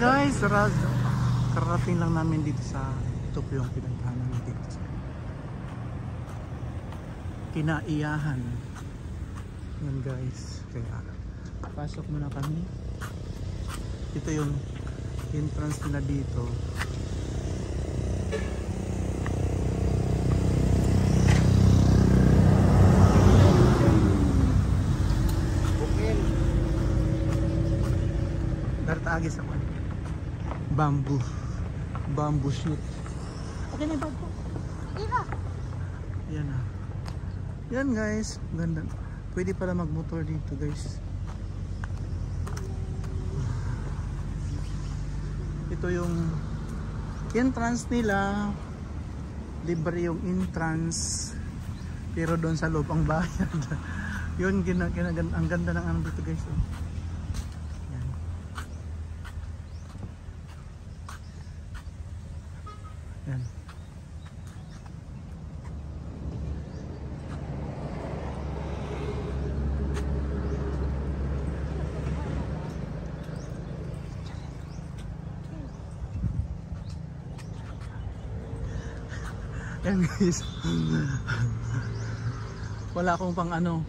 guys, karating lang namin dito sa ito po yung pinagdahan namin dito sa Kinaiyahan. Yan guys, kaya pasok muna kami. Ito yung entrance nila dito. Dartaagi sa kwan. Bamboo shoot. Okay na yung bag ko. Yan na. Yan guys, ganda. Pwede pala magmotor dito guys. Ito yung entrance nila. Libre yung entrance. Pero doon sa loob ang bayad. Yun, ang ganda ng ano dito guys. Yan. Yan. Yan guys. Wala akong pang ano,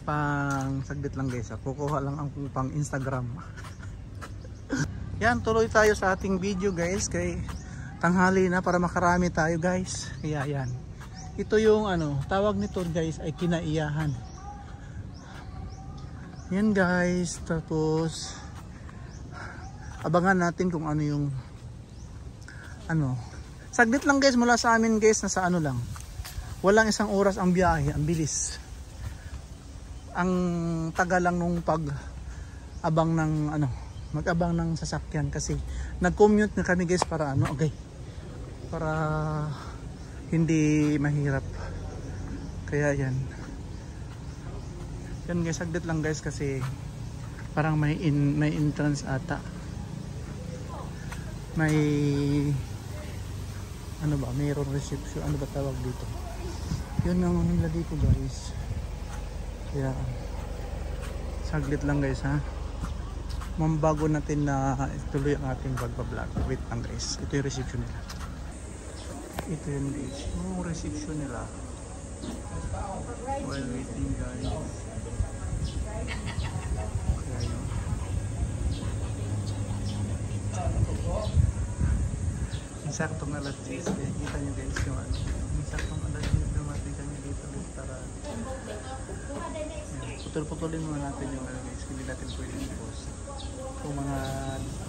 pang saglit lang guys. Kukuha lang ang pang Instagram. Yan, tuloy tayo sa ating video guys. Kay tanghali na para makarami tayo guys. Kaya yan. Ito yung ano, tawag nito guys ay Kinaiyahan. Yan guys. Tapos abangan natin kung ano yung ano. Saglit lang guys mula sa amin guys, nasa ano lang. Walang isang oras ang biyahe, ang bilis. Ang tagal lang nung pag-abang ng ano, mag-abang ng sasakyan kasi nag-commute na kami guys para ano, okay. Para hindi mahirap. Kaya yan. Yan guys, saglit lang guys kasi parang may entrance ata. May ano ba, mayroon reception, ano ba tawag dito? Yun ang nila dito guys. Kaya saglit lang guys ha. Mambago natin na ituloy ang ating pagbablog. Wait lang guys, ito yung reception nila. Ito yung guys, yung reception nila. While waiting guys. Kaya yun. Saktong alas 10, kita nyo guys yung ano, saktong alas 10 dumating kami dito guys para putol-putulin muna natin yung ano guys, hindi natin pwede i-post kung mga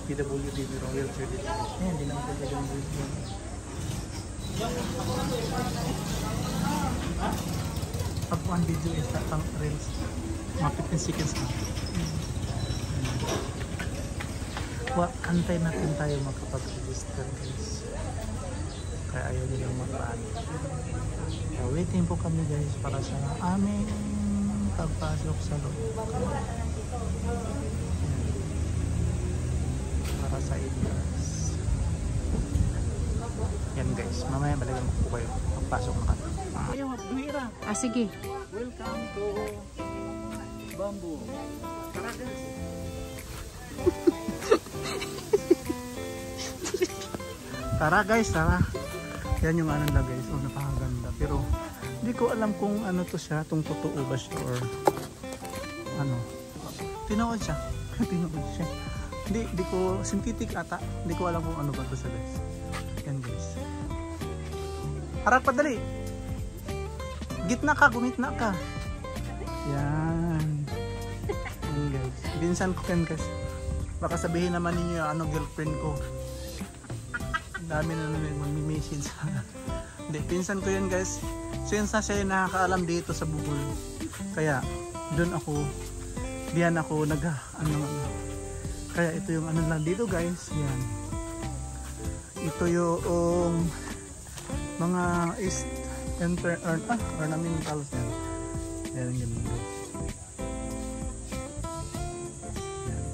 PWD merong wheelchair dito guys. Hindi naman pwede yung wheelchair. Pag one video is tatang reels mga 15 seconds na. Antay natin tayo makapag-register guys. Kaya ayaw nilang magpaan. Waiting po kami guys para sa aming pagpasok sa loob. Para sa entrance. Yan guys, mamaya balikan ko po kayo. Pagpasok na kami. Ayaw, Duira. Sige. Welcome to Bamboo. Tara guys. Tara guys, tara. Yan yung ano na guys, oh, napakaganda. Pero hindi ko alam kung ano to siya, kung totoo ba siya or ano. Tinood siya. Tinood siya. Hindi ko, synthetic ata. Hindi ko alam kung ano ba to siya guys. Yan guys. Harap pa dali. Gitna ka, gumitna ka. Yan. Yan guys. Binsan ko yan guys. Baka sabihin naman ninyo ano girlfriend ko. Dami na namin mag-message. Hindi, pinsan ko yan guys. Since na siya nakakaalam dito sa Bugol. Kaya, doon ako, diyan ako ano. Kaya ito yung ano lang dito guys. Yan. Ito yung mga ornamentals yan. Yan yung guys. Yan.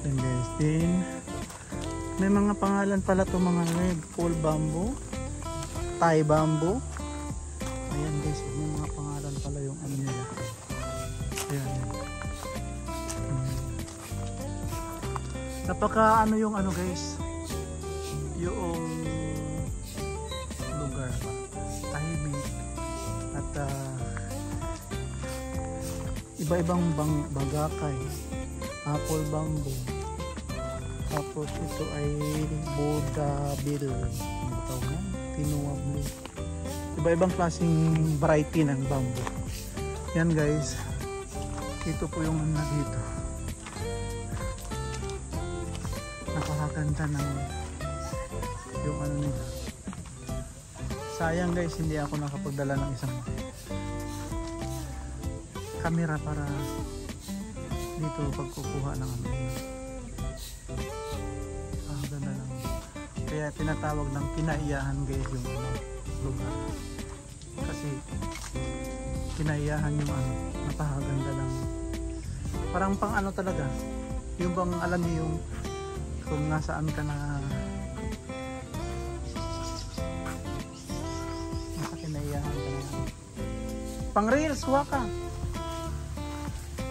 Then guys, din may mga pangalan pala to, mga red pole bamboo, Thai bamboo. Ayan guys, may mga pangalan pala yung ano nila. Ayan. Napaka ano yung ano guys, yung lugar ba, tahimik at iba-ibang bagakay, apple bamboo, tapos ito ay Buddha bill, ano tawag na? Tinoa blue, iba-ibang klaseng variety ng bamboo. Yan guys, ito po yung ano dito. Napakaganda ng yung ano nila. Sayang guys, hindi ako nakapagdala ng isang camera para dito pagkukuha ng ano. Ganda lang. Kaya tinatawag ng kinaiyahan guys yung ano, lugar. Kasi kinaiyahan yung ano, napakaganda lang. Parang pang ano talaga. Yung bang alam niyo yung kung nasaan ka na nasa kinaiyahan ka na. Pang reels, huwa ka.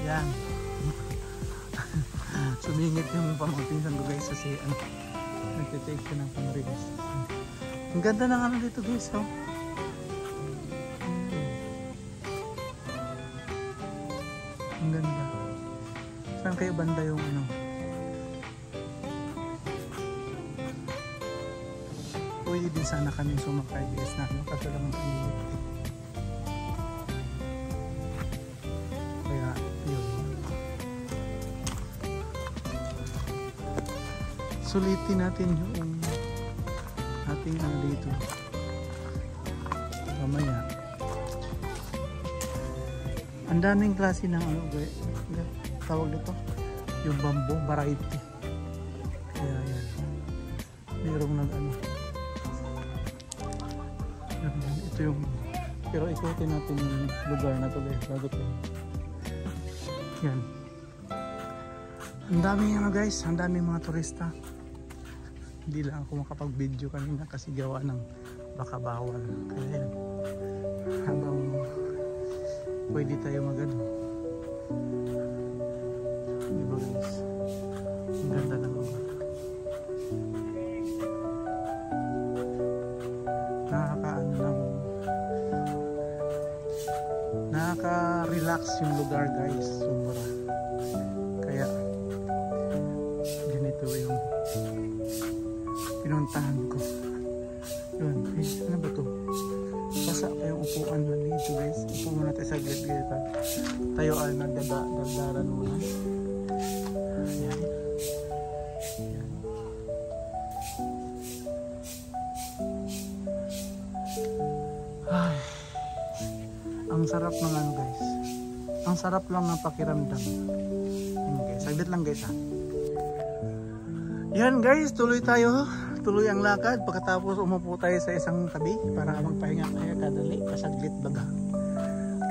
Yan. Sumingit yung pamangpinsan ko guys kasi ano, nagtitake ko ng pang reels. Ang ganda ng ano dito guys, oh. Ang ganda. Saan kayo banda yung ano? Pwede din sana kami sumakay guys na kaso lang ang pinili. Kaya yun. Sulitin natin yung ating ano dito. Mamaya. Ang daming klase ng ano guys. Tawag dito. Yung bamboo variety. Kaya yan. Mayroong nag ano. Ito yung pero ikutin natin yung lugar na to guys bago to. Yan. Ang daming ano guys, ang daming mga turista. Hindi lang ako makapag video kanina kasi gawa ng baka bawal. Kaya yan. Hanggang pwede tayo magano. Diba guys? Ang ganda ng lugar. Nakaka-relax yung lugar guys, sobra. Kaya ganito yung pinuntahan ko. Yun, ano ba to? Basa pa yung upuan na dito guys. Upo muna tayo sa glit guys. Tayo ay nagdadaran muna. Ayan. Ayan. Ay. Ang sarap ng ano guys. Ang sarap lang ng pakiramdam. Okay, saglit lang guys ha. Yan guys, tuloy tayo. Tuloy ang lakad. Pagkatapos umupo tayo sa isang tabi para magpahinga kaya kadali. Pasaglit baga.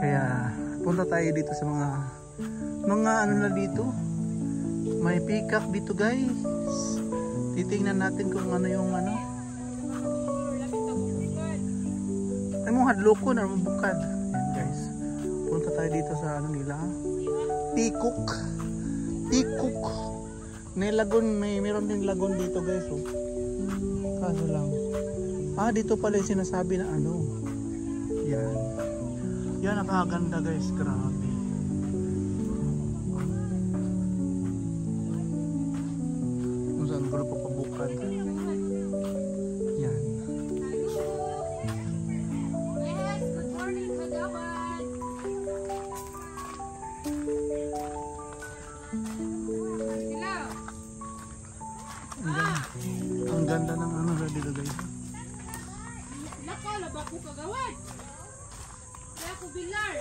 Kaya punta tayo dito sa mga ano na dito. May peacock dito guys. Titingnan natin kung ano yung ano. Ay mong hadloko na mabukad. Punta tayo dito sa ano nila, Peacock. May lagon, meron din lagon dito guys, oh. Kaso lang, dito pala yung sinasabi na ano. Yan. Yan, napakaganda guys, grabe. Kung saan ko na papabukad. Yan. Ang ganda ng ano dito guys. Nakala ba ko kagawad? Kaya ko bilar.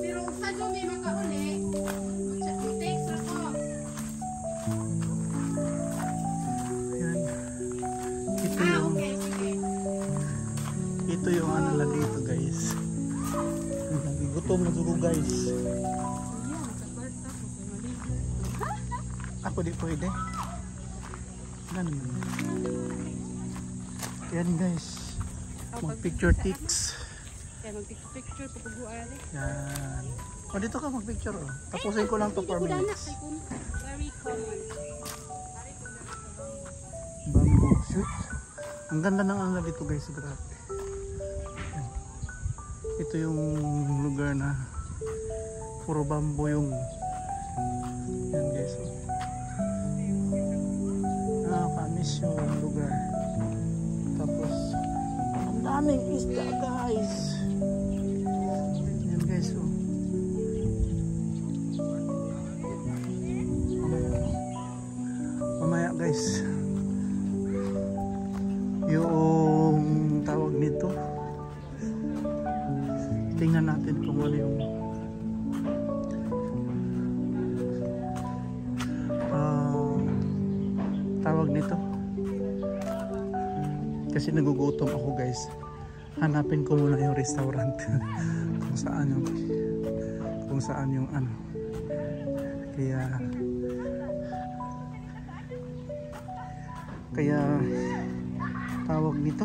Pero sa dumi makauli, mag-text ako. Yan. Ito yung Okay, sige. ito yung ano na dito guys. Gutom na dugo guys. Ako di pwede. Ganun. Yan guys. Mag picture tics. Kaya mag-picture pagkuguan. Yan. O dito ka mag-picture oh. Tapusin ko lang to 4 minutes. Very common. Bamboo shoot. Ang ganda ng ano dito guys, grabe. Yan. Ito yung lugar na puro bamboo yung yan guys. Nakakamiss yung lugar. Tapos ang daming isda guys. Yan guys oh. Mamaya guys yung tawag nito, tingnan natin kung ano yung tawag nito, kasi nagugutom ako guys. Hanapin ko muna yung restaurant kung saan yung ano, kaya tawag nito,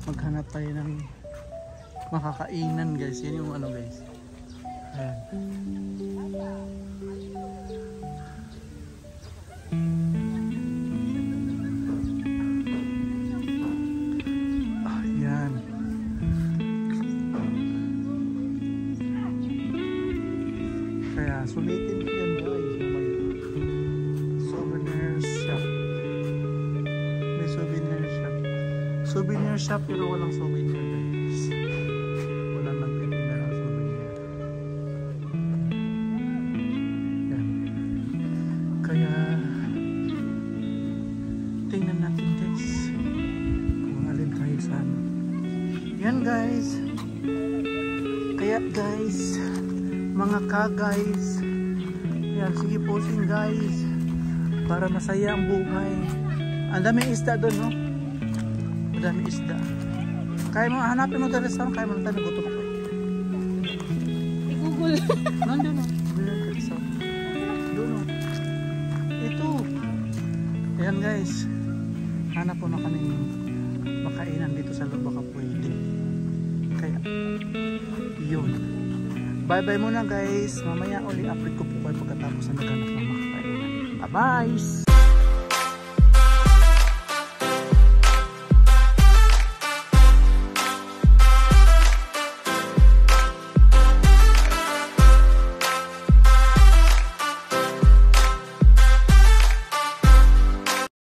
maghanap tayo ng makakainan guys. Yan yung ano guys, ayan. Ayan. Kaya sulitin ko yan guys. Souvenir shop pero walang souvenir guys. Walang nagtitinda ng souvenir. Yan. Kaya tingnan natin guys kung alin tayo sa ano. Yan guys. Kaya guys, mga ka-guys, yan, sige posing guys para masaya ang buhay. Ang daming isda doon no? Dami isda. Kaya mo hanapin mo tayo restaurant, kaya mo na tayo nagutom ako. I-google. Nandun o. Doon o. Ito. Ayan guys. Hanap po na kami makainan dito sa loob baka pwede. Kaya yun. Bye bye muna guys. Mamaya uli upload ko po kayo pagkatapos na naghanap ng makakainan. Bye bye.